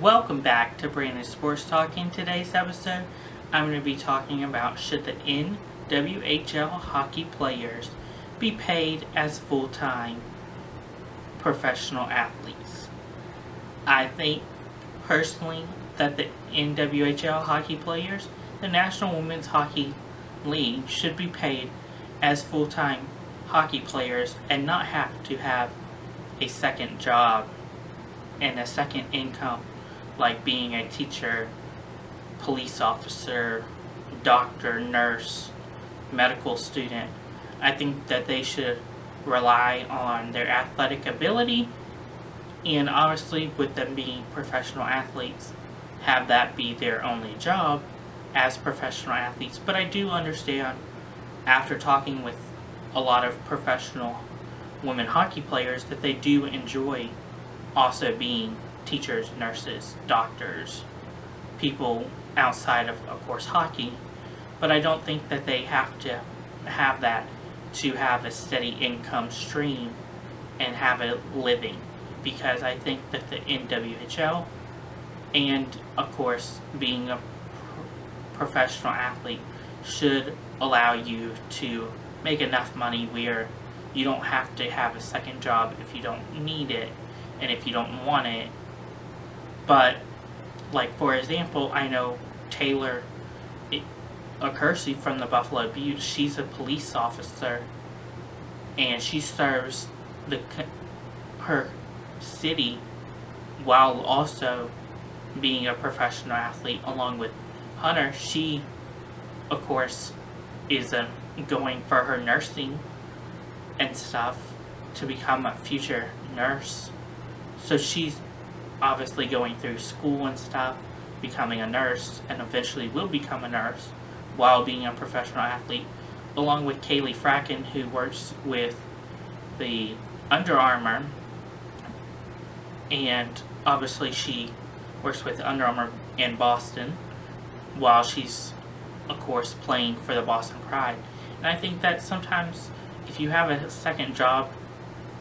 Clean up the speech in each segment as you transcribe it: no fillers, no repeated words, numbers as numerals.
Welcome back to Brandon Sports Talk. In today's episode, I'm going to be talking about should the NWHL hockey players be paid as full-time professional athletes. I think personally that the NWHL hockey players, the National Women's Hockey League, should be paid as full-time hockey players and not have to have a second job and a second income like being a teacher, police officer, doctor, nurse, medical student. I think that they should rely on their athletic ability, and obviously with them being professional athletes, have that be their only job as professional athletes. But I do understand, after talking with a lot of professional women hockey players, that they do enjoy also being teachers, nurses, doctors, people outside of course, hockey. But I don't think that they have to have that to have a steady income stream and have a living, because I think that the NWHL and, of course, being a professional athlete should allow you to make enough money where you don't have to have a second job if you don't need it and if you don't want it. But, like, for example, I know Taylor Accursi from the Buffalo Beauty. She's a police officer, and she serves her city while also being a professional athlete along with Hunter. She, of course, is going for her nursing and stuff to become a future nurse. So she's obviously going through school and stuff, becoming a nurse, and eventually will become a nurse while being a professional athlete, along with Kaleigh Fratkin, who works with the Under Armour, and obviously she works with Under Armour in Boston while she's, of course, playing for the Boston Pride. And I think that sometimes if you have a second job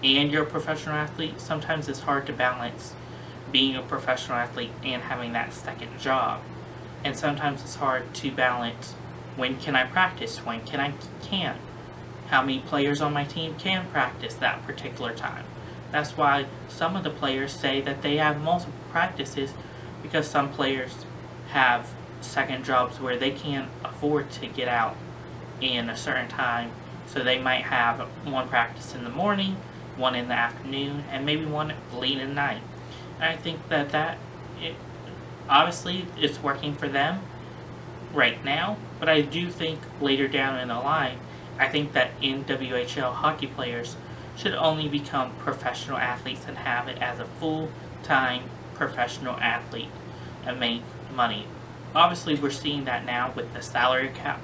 and you're a professional athlete, sometimes it's hard to balance being a professional athlete and having that second job. And sometimes it's hard to balance, when can I practice, when can't. How many players on my team can practice that particular time. That's why some of the players say that they have multiple practices, because some players have second jobs where they can't afford to get out in a certain time. So they might have one practice in the morning, one in the afternoon, and maybe one late at night. And I think that obviously it's working for them right now, but I do think later down in the line, I think that NWHL hockey players should only become professional athletes and have it as a full-time professional athlete and make money. Obviously, we're seeing that now with the salary cap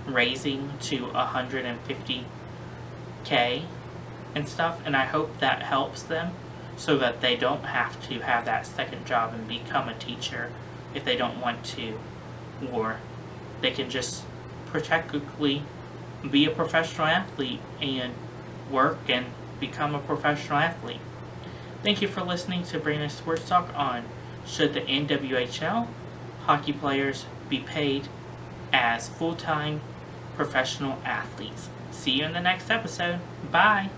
raising to $150K and stuff, and I hope that helps them so that they don't have to have that second job and become a teacher if they don't want to, or they can just practically be a professional athlete and work and become a professional athlete. Thank you for listening to Brandon Sports Talk on should the NWHL hockey players be paid as full-time professional athletes. See you in the next episode. Bye!